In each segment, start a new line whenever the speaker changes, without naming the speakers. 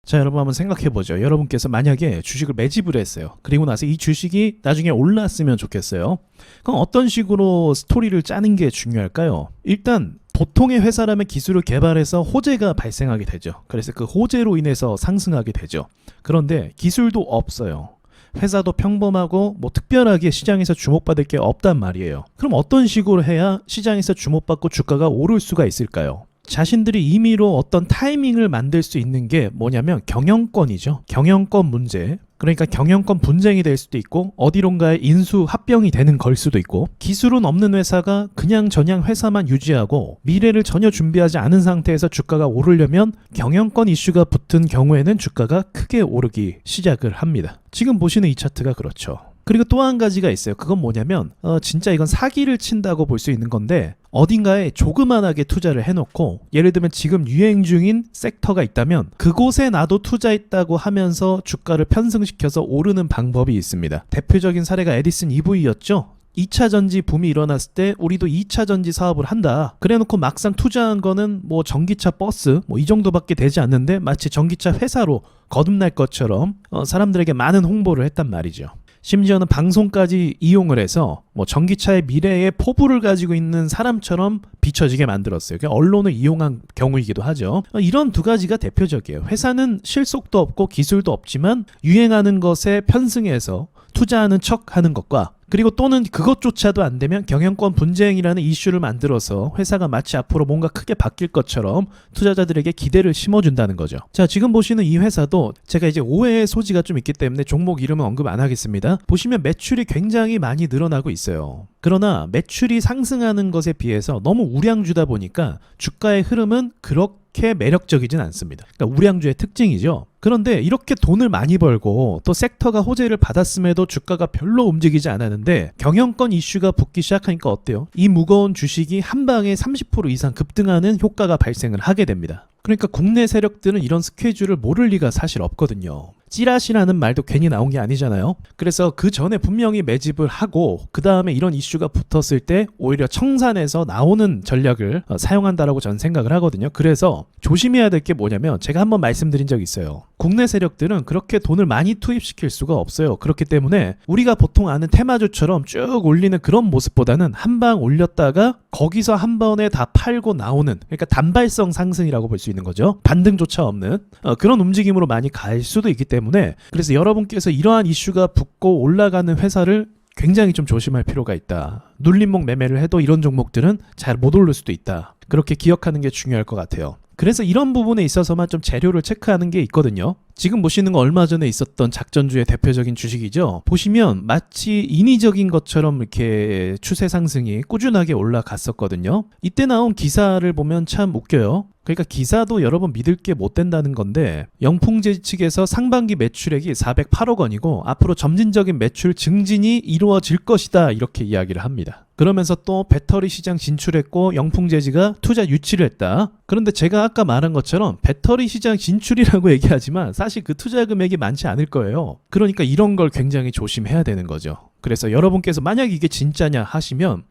자, 여러분 한번 생각해보죠. 여러분께서 만약에 주식을 매집을 했어요. 그리고 나서 이 주식이 나중에 올랐으면 좋겠어요. 그럼 어떤 식으로 스토리를 짜는 게 중요할까요? 일단 보통의 회사라면 기술을 개발해서 호재가 발생하게 되죠. 그래서 그 호재로 인해서 상승하게 되죠. 그런데 기술도 없어요. 회사도 평범하고 뭐 특별하게 시장에서 주목받을 게 없단 말이에요. 그럼 어떤 식으로 해야 시장에서 주목받고 주가가 오를 수가 있을까요? 자신들이 임의로 어떤 타이밍을 만들 수 있는 게 뭐냐면 경영권이죠. 경영권 문제. 그러니까 경영권 분쟁이 될 수도 있고 어디론가에 인수 합병이 되는 걸 수도 있고, 기술은 없는 회사가 그냥 저냥 회사만 유지하고 미래를 전혀 준비하지 않은 상태에서 주가가 오르려면 경영권 이슈가 붙은 경우에는 주가가 크게 오르기 시작을 합니다. 지금 보시는 이 차트가 그렇죠. 그리고 또 한 가지가 있어요. 그건 뭐냐면 진짜 이건 사기를 친다고 볼 수 있는 건데, 어딘가에 조그만하게 투자를 해놓고 예를 들면 지금 유행 중인 섹터가 있다면 그곳에 나도 투자했다고 하면서 주가를 편승시켜서 오르는 방법이 있습니다. 대표적인 사례가 에디슨 EV였죠. 2차 전지 붐이 일어났을 때 우리도 2차 전지 사업을 한다. 그래놓고 막상 투자한 거는 뭐 전기차 버스 뭐 이 정도밖에 되지 않는데 마치 전기차 회사로 거듭날 것처럼 사람들에게 많은 홍보를 했단 말이죠. 심지어는 방송까지 이용을 해서 뭐 전기차의 미래의 포부를 가지고 있는 사람처럼 비춰지게 만들었어요. 언론을 이용한 경우이기도 하죠. 이런 두 가지가 대표적이에요. 회사는 실속도 없고 기술도 없지만 유행하는 것에 편승해서 투자하는 척 하는 것과, 그리고 또는 그것조차도 안 되면 경영권 분쟁이라는 이슈를 만들어서 회사가 마치 앞으로 뭔가 크게 바뀔 것처럼 투자자들에게 기대를 심어준다는 거죠. 자, 지금 보시는 이 회사도 제가 이제 오해의 소지가 좀 있기 때문에 종목 이름은 언급 안 하겠습니다. 보시면 매출이 굉장히 많이 늘어나고 있어요. 그러나 매출이 상승하는 것에 비해서 너무 우량주다 보니까 주가의 흐름은 그렇게 매력적이진 않습니다. 그러니까 우량주의 특징이죠. 그런데 이렇게 돈을 많이 벌고 또 섹터가 호재를 받았음에도 주가가 별로 움직이지 않았는데 경영권 이슈가 붙기 시작하니까 어때요? 이 무거운 주식이 한 방에 30% 이상 급등하는 효과가 발생을 하게 됩니다. 그러니까 국내 세력들은 이런 스케줄을 모를 리가 사실 없거든요. 찌라시라는 말도 괜히 나온 게 아니잖아요. 그래서 그 전에 분명히 매집을 하고 그 다음에 이런 이슈가 붙었을 때 오히려 청산해서 나오는 전략을 사용한다라고 저는 생각을 하거든요. 그래서 조심해야 될 게 뭐냐면, 제가 한번 말씀드린 적이 있어요. 국내 세력들은 그렇게 돈을 많이 투입시킬 수가 없어요. 그렇기 때문에 우리가 보통 아는 테마주처럼 쭉 올리는 그런 모습보다는 한 방 올렸다가 거기서 한 번에 다 팔고 나오는, 그러니까 단발성 상승이라고 볼 수 있는 거죠. 반등조차 없는 그런 움직임으로 많이 갈 수도 있기 때문에, 그래서 여러분께서 이러한 이슈가 붙고 올라가는 회사를 굉장히 좀 조심할 필요가 있다. 눌림목 매매를 해도 이런 종목들은 잘 못 오를 수도 있다. 그렇게 기억하는 게 중요할 것 같아요. 그래서 이런 부분에 있어서만 좀 재료를 체크하는 게 있거든요. 지금 보시는 거 얼마 전에 있었던 작전주의 대표적인 주식이죠. 보시면 마치 인위적인 것처럼 이렇게 추세 상승이 꾸준하게 올라갔었거든요. 이때 나온 기사를 보면 참 웃겨요. 그러니까 기사도 여러분 믿을 게 못 된다는 건데, 영풍제 측에서 상반기 매출액이 408억 원이고 앞으로 점진적인 매출 증진이 이루어질 것이다 이렇게 이야기를 합니다. 그러면서 또 배터리 시장 진출했고 영풍제지가 투자 유치를 했다. 그런데 제가 아까 말한 것처럼 배터리 시장 진출이라고 얘기하지만 사실 그 투자 금액이 많지 않을 거예요. 그러니까 이런 걸 굉장히 조심해야 되는 거죠. 그래서 여러분께서 만약 이게 진짜냐 하시면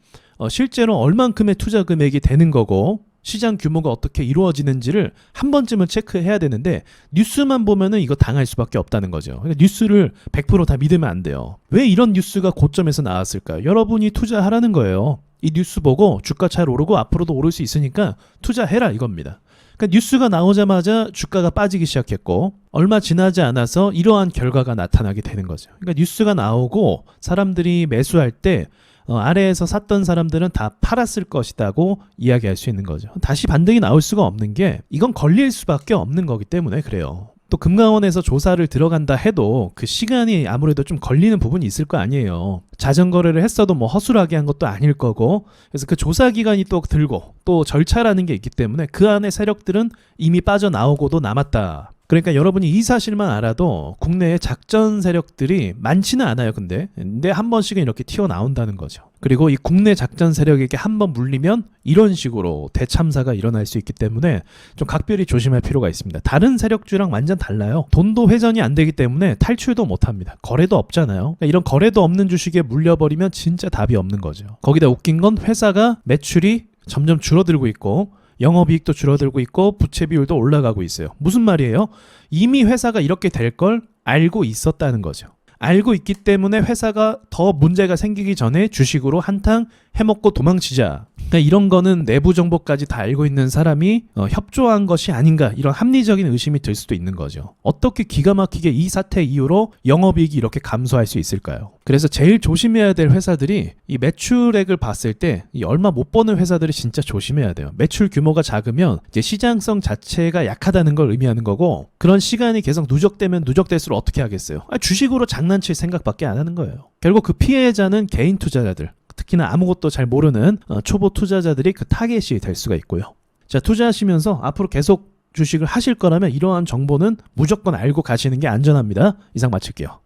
실제로 얼만큼의 투자 금액이 되는 거고 시장 규모가 어떻게 이루어지는지를 한 번쯤은 체크해야 되는데, 뉴스만 보면은 이거 당할 수밖에 없다는 거죠. 그러니까 뉴스를 100% 다 믿으면 안 돼요. 왜 이런 뉴스가 고점에서 나왔을까요? 여러분이 투자하라는 거예요. 이 뉴스 보고 주가 잘 오르고 앞으로도 오를 수 있으니까 투자해라 이겁니다. 그러니까 뉴스가 나오자마자 주가가 빠지기 시작했고 얼마 지나지 않아서 이러한 결과가 나타나게 되는 거죠. 그러니까 뉴스가 나오고 사람들이 매수할 때 아래에서 샀던 사람들은 다 팔았을 것이라고 이야기할 수 있는 거죠. 다시 반등이 나올 수가 없는 게 이건 걸릴 수밖에 없는 거기 때문에 그래요. 또 금감원에서 조사를 들어간다 해도 그 시간이 아무래도 좀 걸리는 부분이 있을 거 아니에요. 자전거래를 했어도 뭐 허술하게 한 것도 아닐 거고, 그래서 그 조사 기간이 또 들고 또 절차라는 게 있기 때문에 그 안에 세력들은 이미 빠져나오고도 남았다. 그러니까 여러분이 이 사실만 알아도 국내에 작전 세력들이 많지는 않아요. 근데 한 번씩은 이렇게 튀어나온다는 거죠. 그리고 이 국내 작전 세력에게 한 번 물리면 이런 식으로 대참사가 일어날 수 있기 때문에 좀 각별히 조심할 필요가 있습니다. 다른 세력주랑 완전 달라요. 돈도 회전이 안 되기 때문에 탈출도 못합니다. 거래도 없잖아요. 그러니까 이런 거래도 없는 주식에 물려버리면 진짜 답이 없는 거죠. 거기다 웃긴 건 회사가 매출이 점점 줄어들고 있고 영업이익도 줄어들고 있고 부채 비율도 올라가고 있어요. 무슨 말이에요? 이미 회사가 이렇게 될 걸 알고 있었다는 거죠. 알고 있기 때문에 회사가 더 문제가 생기기 전에 주식으로 한탕 해먹고 도망치자. 그러니까 이런 거는 내부 정보까지 다 알고 있는 사람이 협조한 것이 아닌가, 이런 합리적인 의심이 들 수도 있는 거죠. 어떻게 기가 막히게 이 사태 이후로 영업이익이 이렇게 감소할 수 있을까요? 그래서 제일 조심해야 될 회사들이 이 매출액을 봤을 때 이 얼마 못 버는 회사들이 진짜 조심해야 돼요. 매출 규모가 작으면 이제 시장성 자체가 약하다는 걸 의미하는 거고, 그런 시간이 계속 누적되면 누적될수록 어떻게 하겠어요? 주식으로 장난칠 생각밖에 안 하는 거예요. 결국 그 피해자는 개인 투자자들, 특히나 아무것도 잘 모르는 초보 투자자들이 그 타겟이 될 수가 있고요. 자, 투자하시면서 앞으로 계속 주식을 하실 거라면 이러한 정보는 무조건 알고 가시는 게 안전합니다. 이상 마칠게요.